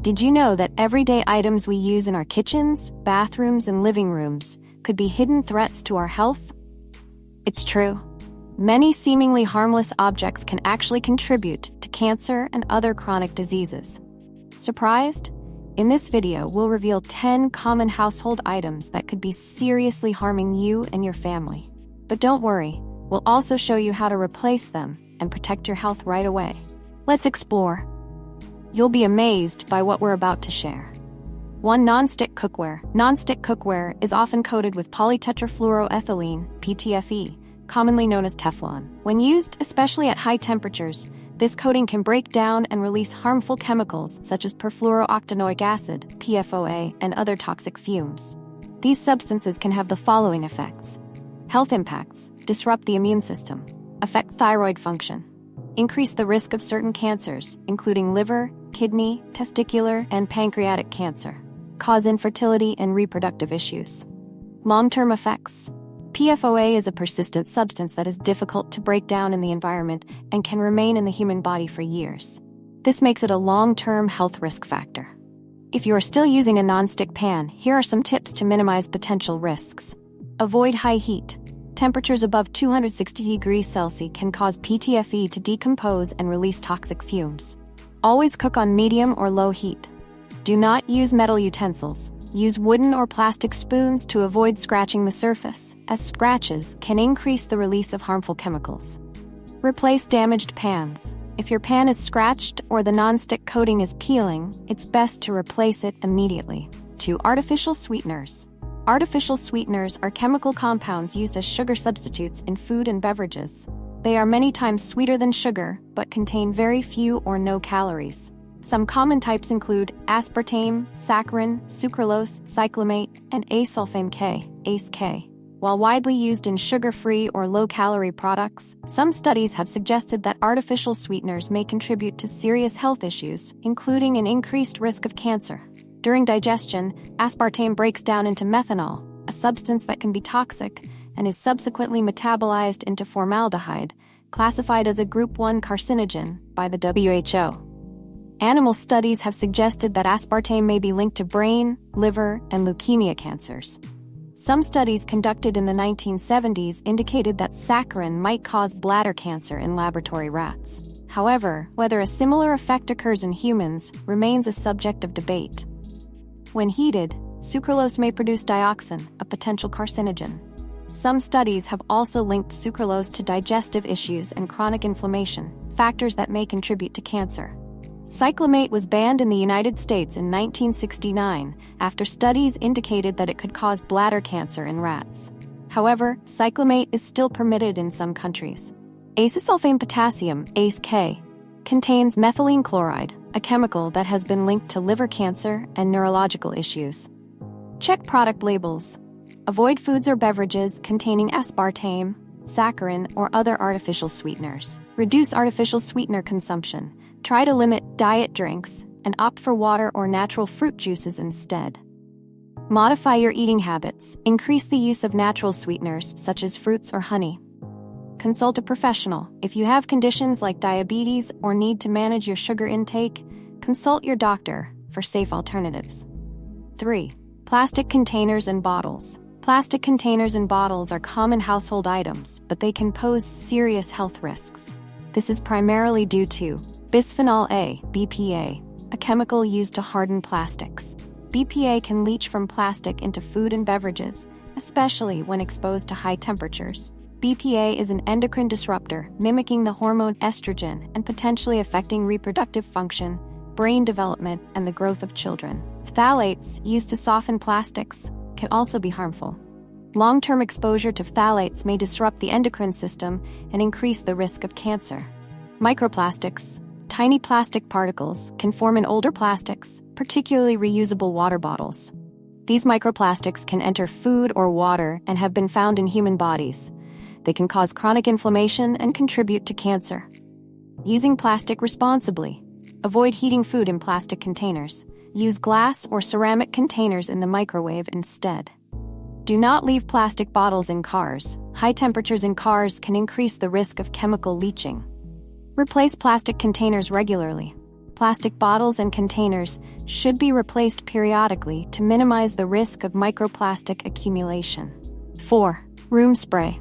Did you know that everyday items we use in our kitchens, bathrooms, and living rooms could be hidden threats to our health? It's true. Many seemingly harmless objects can actually contribute to cancer and other chronic diseases. Surprised? In this video, we'll reveal 10 common household items that could be seriously harming you and your family. But don't worry, we'll also show you how to replace them and protect your health right away. Let's explore. You'll be amazed by what we're about to share. 1. Non-stick cookware. Non-stick cookware is often coated with polytetrafluoroethylene, PTFE, commonly known as Teflon. When used, especially at high temperatures, this coating can break down and release harmful chemicals such as perfluorooctanoic acid, PFOA, and other toxic fumes. These substances can have the following effects. Health impacts: disrupt the immune system, affect thyroid function, increase the risk of certain cancers, including liver, kidney, testicular, and pancreatic cancer, cause infertility and reproductive issues. Long-term effects. PFOA is a persistent substance that is difficult to break down in the environment and can remain in the human body for years. This makes it a long-term health risk factor. If you are still using a non-stick pan, here are some tips to minimize potential risks. Avoid high heat. Temperatures above 260 degrees Celsius can cause PTFE to decompose and release toxic fumes. Always cook on medium or low heat. Do not use metal utensils. Use wooden or plastic spoons to avoid scratching the surface, as scratches can increase the release of harmful chemicals. Replace damaged pans. If your pan is scratched or the non-stick coating is peeling, it's best to replace it immediately. 2. Artificial sweeteners. Artificial sweeteners are chemical compounds used as sugar substitutes in food and beverages. They are many times sweeter than sugar, but contain very few or no calories. Some common types include aspartame, saccharin, sucralose, cyclamate, and acesulfame K, ACE-K. While widely used in sugar-free or low-calorie products, some studies have suggested that artificial sweeteners may contribute to serious health issues, including an increased risk of cancer. During digestion, aspartame breaks down into methanol, a substance that can be toxic, and is subsequently metabolized into formaldehyde, classified as a Group 1 carcinogen by the WHO. Animal studies have suggested that aspartame may be linked to brain, liver, and leukemia cancers. Some studies conducted in the 1970s indicated that saccharin might cause bladder cancer in laboratory rats. However, whether a similar effect occurs in humans remains a subject of debate. When heated, sucralose may produce dioxin, a potential carcinogen. Some studies have also linked sucralose to digestive issues and chronic inflammation, factors that may contribute to cancer. Cyclamate was banned in the United States in 1969 after studies indicated that it could cause bladder cancer in rats. However, cyclamate is still permitted in some countries. Acesulfame potassium, ACE-K, contains methylene chloride, a chemical that has been linked to liver cancer and neurological issues. Check product labels. Avoid foods or beverages containing aspartame, saccharin, or other artificial sweeteners. Reduce artificial sweetener consumption. Try to limit diet drinks and opt for water or natural fruit juices instead. Modify your eating habits. Increase the use of natural sweeteners such as fruits or honey. Consult a professional. If you have conditions like diabetes or need to manage your sugar intake, consult your doctor for safe alternatives. 3. Plastic containers and bottles. Plastic containers and bottles are common household items, but they can pose serious health risks. This is primarily due to bisphenol A, BPA, a chemical used to harden plastics. BPA can leach from plastic into food and beverages, especially when exposed to high temperatures. BPA is an endocrine disruptor, mimicking the hormone estrogen and potentially affecting reproductive function, brain development, and the growth of children. Phthalates, used to soften plastics, can also be harmful. Long-term exposure to phthalates may disrupt the endocrine system and increase the risk of cancer. Microplastics. Tiny plastic particles can form in older plastics, particularly reusable water bottles. These microplastics can enter food or water and have been found in human bodies. They can cause chronic inflammation and contribute to cancer. Using plastic responsibly. Avoid heating food in plastic containers. Use glass or ceramic containers in the microwave instead. Do not leave plastic bottles in cars. High temperatures in cars can increase the risk of chemical leaching. Replace plastic containers regularly. Plastic bottles and containers should be replaced periodically to minimize the risk of microplastic accumulation. 4. Room spray.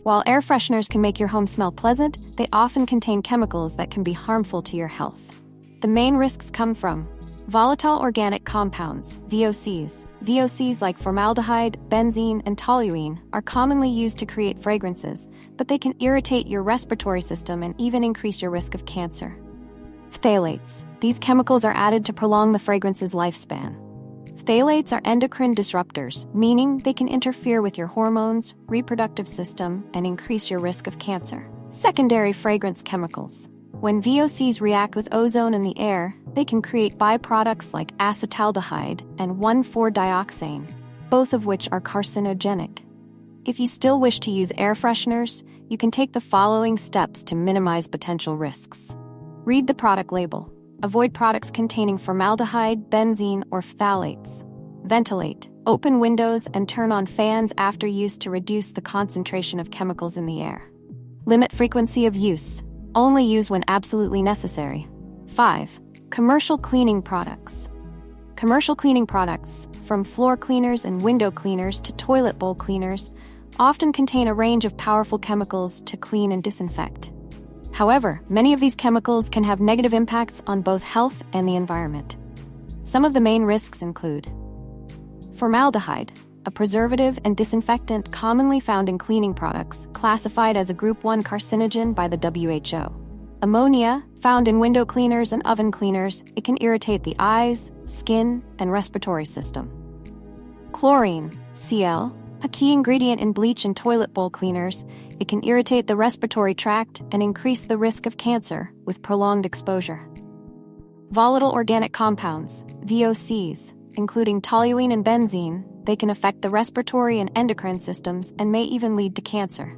While air fresheners can make your home smell pleasant, they often contain chemicals that can be harmful to your health. The main risks come from volatile organic compounds, VOCs. VOCs like formaldehyde, benzene, and toluene are commonly used to create fragrances, but they can irritate your respiratory system and even increase your risk of cancer. Phthalates. These chemicals are added to prolong the fragrance's lifespan. Phthalates are endocrine disruptors, meaning they can interfere with your hormones, reproductive system, and increase your risk of cancer. Secondary fragrance chemicals. When VOCs react with ozone in the air, they can create byproducts like acetaldehyde and 1,4-dioxane, both of which are carcinogenic. If you still wish to use air fresheners, you can take the following steps to minimize potential risks. Read the product label. Avoid products containing formaldehyde, benzene, or phthalates. Ventilate. Open windows and turn on fans after use to reduce the concentration of chemicals in the air. Limit frequency of use. Only use when absolutely necessary. 5. Commercial cleaning products. Commercial cleaning products, from floor cleaners and window cleaners to toilet bowl cleaners, often contain a range of powerful chemicals to clean and disinfect. However, many of these chemicals can have negative impacts on both health and the environment. Some of the main risks include formaldehyde, a preservative and disinfectant commonly found in cleaning products, classified as a Group 1 carcinogen by the WHO. Ammonia, found in window cleaners and oven cleaners, it can irritate the eyes, skin, and respiratory system. Chlorine, Cl, a key ingredient in bleach and toilet bowl cleaners, it can irritate the respiratory tract and increase the risk of cancer with prolonged exposure. Volatile organic compounds, VOCs, including toluene and benzene, they can affect the respiratory and endocrine systems and may even lead to cancer.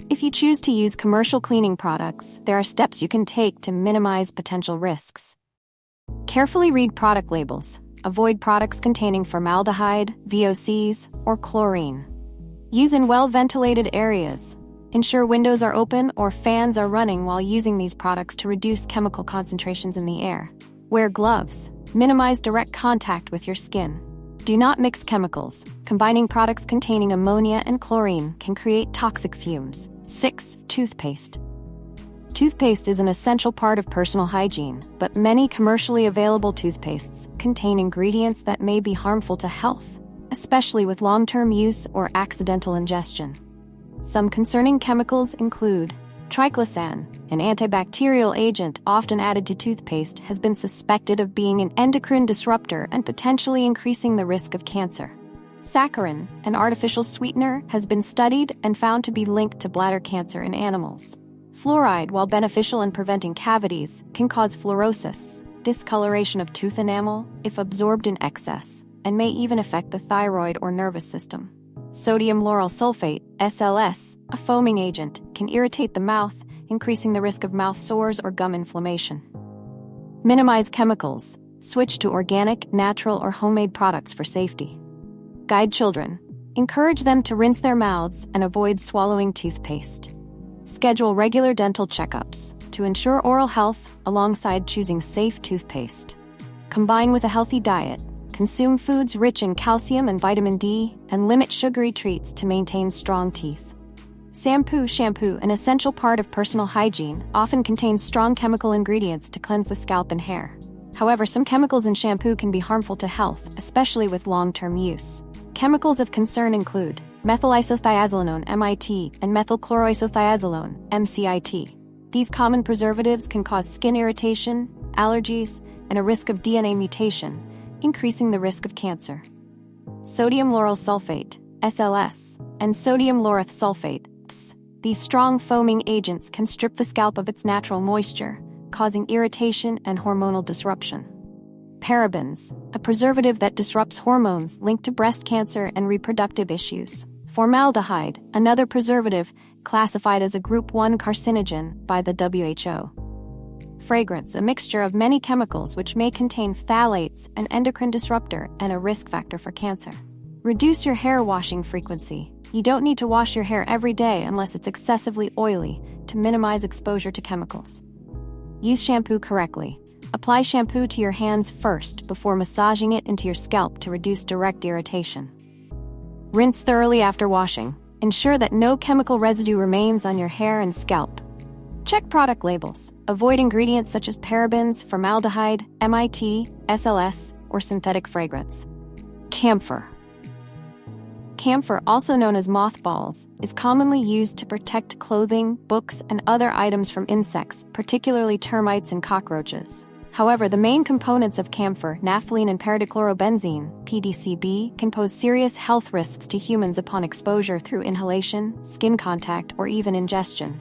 If you choose to use commercial cleaning products, there are steps you can take to minimize potential risks. Carefully read product labels. Avoid products containing formaldehyde, VOCs, or chlorine. Use in well-ventilated areas. Ensure windows are open or fans are running while using these products to reduce chemical concentrations in the air. Wear gloves. Minimize direct contact with your skin. Do not mix chemicals. Combining products containing ammonia and chlorine can create toxic fumes. 6. Toothpaste. Toothpaste is an essential part of personal hygiene, but many commercially available toothpastes contain ingredients that may be harmful to health, especially with long-term use or accidental ingestion. Some concerning chemicals include triclosan, an antibacterial agent often added to toothpaste, has been suspected of being an endocrine disruptor and potentially increasing the risk of cancer. Saccharin, an artificial sweetener, has been studied and found to be linked to bladder cancer in animals. Fluoride, while beneficial in preventing cavities, can cause fluorosis, discoloration of tooth enamel, if absorbed in excess, and may even affect the thyroid or nervous system. Sodium lauryl sulfate, SLS, a foaming agent, can irritate the mouth, increasing the risk of mouth sores or gum inflammation. Minimize chemicals. Switch to organic, natural, or homemade products for safety. Guide children. Encourage them to rinse their mouths and avoid swallowing toothpaste. Schedule regular dental checkups to ensure oral health alongside choosing safe toothpaste. Combine with a healthy diet. Consume foods rich in calcium and vitamin D, and limit sugary treats to maintain strong teeth. Shampoo, an essential part of personal hygiene, often contains strong chemical ingredients to cleanse the scalp and hair. However, some chemicals in shampoo can be harmful to health, especially with long-term use. Chemicals of concern include methylisothiazolinone (MIT) and methylchloroisothiazolone (MCIT). These common preservatives can cause skin irritation, allergies, and a risk of DNA mutation, increasing the risk of cancer. Sodium lauryl sulfate (SLS) and sodium lauryl sulfate (S). These strong foaming agents can strip the scalp of its natural moisture, causing irritation and hormonal disruption. Parabens, a preservative that disrupts hormones linked to breast cancer and reproductive issues. Formaldehyde, another preservative classified as a Group 1 carcinogen by the WHO. Fragrance, a mixture of many chemicals which may contain phthalates, an endocrine disruptor, and a risk factor for cancer. Reduce your hair washing frequency. You don't need to wash your hair every day unless it's excessively oily to minimize exposure to chemicals. Use shampoo correctly. Apply shampoo to your hands first before massaging it into your scalp to reduce direct irritation. Rinse thoroughly after washing. Ensure that no chemical residue remains on your hair and scalp. Check product labels. Avoid ingredients such as parabens, formaldehyde, MIT, SLS, or synthetic fragrance. Camphor. Camphor, also known as mothballs, is commonly used to protect clothing, books, and other items from insects, particularly termites and cockroaches. However, the main components of camphor, naphthalene and paradichlorobenzene, PDCB, can pose serious health risks to humans upon exposure through inhalation, skin contact, or even ingestion.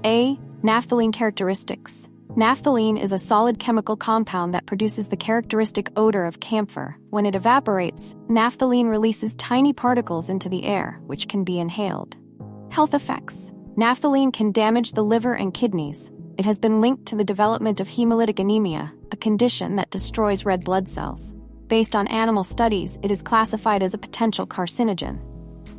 A. Naphthalene characteristics. Naphthalene is a solid chemical compound that produces the characteristic odor of camphor. When it evaporates, naphthalene releases tiny particles into the air, which can be inhaled. Health effects. Naphthalene can damage the liver and kidneys. It has been linked to the development of hemolytic anemia, a condition that destroys red blood cells. Based on animal studies, it is classified as a potential carcinogen.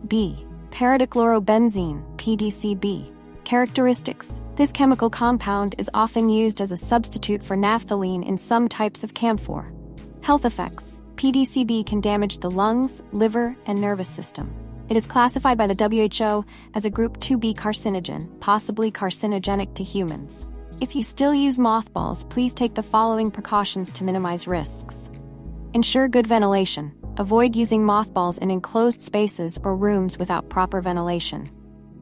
B. Paradichlorobenzene, PDCB. Characteristics. This chemical compound is often used as a substitute for naphthalene in some types of camphor. Health effects. PDCB can damage the lungs, liver, and nervous system. It is classified by the WHO as a Group 2B carcinogen, possibly carcinogenic to humans. If you still use mothballs, please take the following precautions to minimize risks. Ensure good ventilation. Avoid using mothballs in enclosed spaces or rooms without proper ventilation.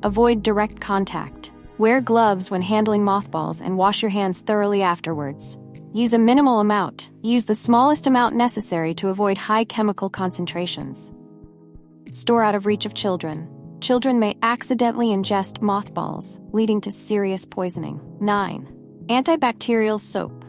Avoid direct contact. Wear gloves when handling mothballs and wash your hands thoroughly afterwards. Use a minimal amount. Use the smallest amount necessary to avoid high chemical concentrations. Store out of reach of children. Children may accidentally ingest mothballs, leading to serious poisoning. 9. Antibacterial soap.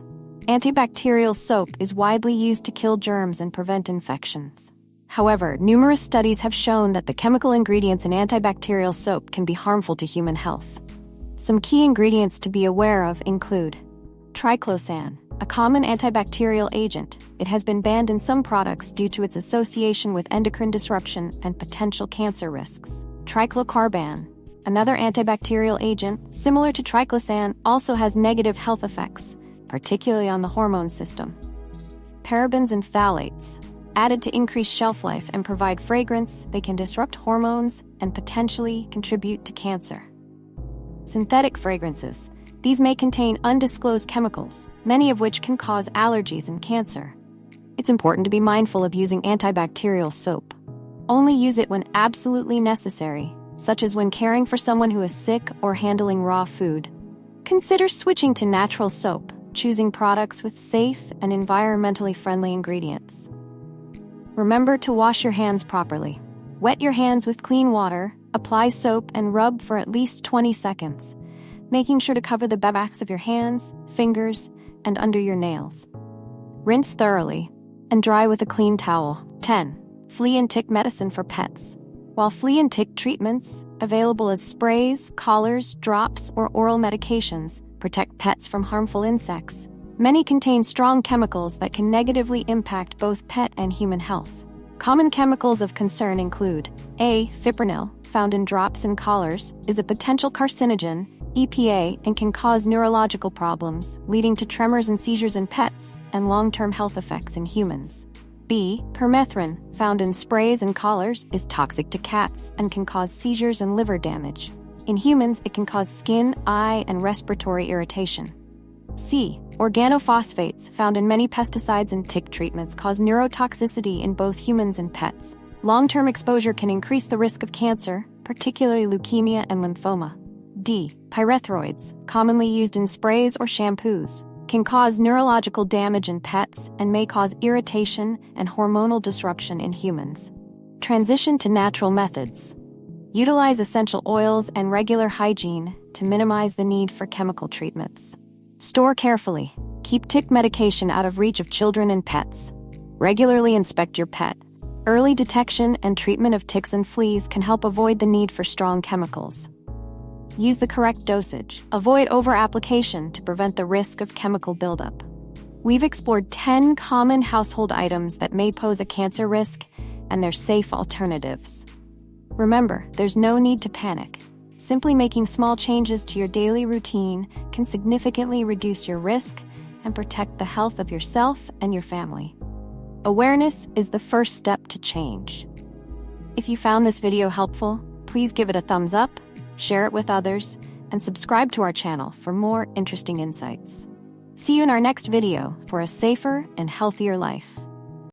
Antibacterial soap is widely used to kill germs and prevent infections. However, numerous studies have shown that the chemical ingredients in antibacterial soap can be harmful to human health. Some key ingredients to be aware of include triclosan, a common antibacterial agent. It has been banned in some products due to its association with endocrine disruption and potential cancer risks. Triclocarban, another antibacterial agent, similar to triclosan, also has negative health effects, particularly on the hormone system. Parabens and phthalates. Added to increase shelf life and provide fragrance, they can disrupt hormones and potentially contribute to cancer. Synthetic fragrances. These may contain undisclosed chemicals, many of which can cause allergies and cancer. It's important to be mindful of using antibacterial soap. Only use it when absolutely necessary, such as when caring for someone who is sick or handling raw food. Consider switching to natural soap, choosing products with safe and environmentally friendly ingredients. Remember to wash your hands properly. Wet your hands with clean water, apply soap, and rub for at least 20 seconds, making sure to cover the backs of your hands, fingers, and under your nails. Rinse thoroughly and dry with a clean towel. 10. Flea and tick medicine for pets. While flea and tick treatments, available as sprays, collars, drops, or oral medications, protect pets from harmful insects, many contain strong chemicals that can negatively impact both pet and human health. Common chemicals of concern include A. Fipronil, found in drops and collars, is a potential carcinogen, EPA, and can cause neurological problems, leading to tremors and seizures in pets and long-term health effects in humans. B. Permethrin, found in sprays and collars, is toxic to cats and can cause seizures and liver damage. In humans, it can cause skin, eye, and respiratory irritation. C. Organophosphates, found in many pesticides and tick treatments, cause neurotoxicity in both humans and pets. Long-term exposure can increase the risk of cancer, particularly leukemia and lymphoma. D. Pyrethroids, commonly used in sprays or shampoos, can cause neurological damage in pets and may cause irritation and hormonal disruption in humans. Transition to natural methods. Utilize essential oils and regular hygiene to minimize the need for chemical treatments. Store carefully. Keep tick medication out of reach of children and pets. Regularly inspect your pet. Early detection and treatment of ticks and fleas can help avoid the need for strong chemicals. Use the correct dosage. Avoid over-application to prevent the risk of chemical buildup. We've explored 10 common household items that may pose a cancer risk and their safe alternatives. Remember, there's no need to panic. Simply making small changes to your daily routine can significantly reduce your risk and protect the health of yourself and your family. Awareness is the first step to change. If you found this video helpful, please give it a thumbs up, share it with others, and subscribe to our channel for more interesting insights. See you in our next video for a safer and healthier life.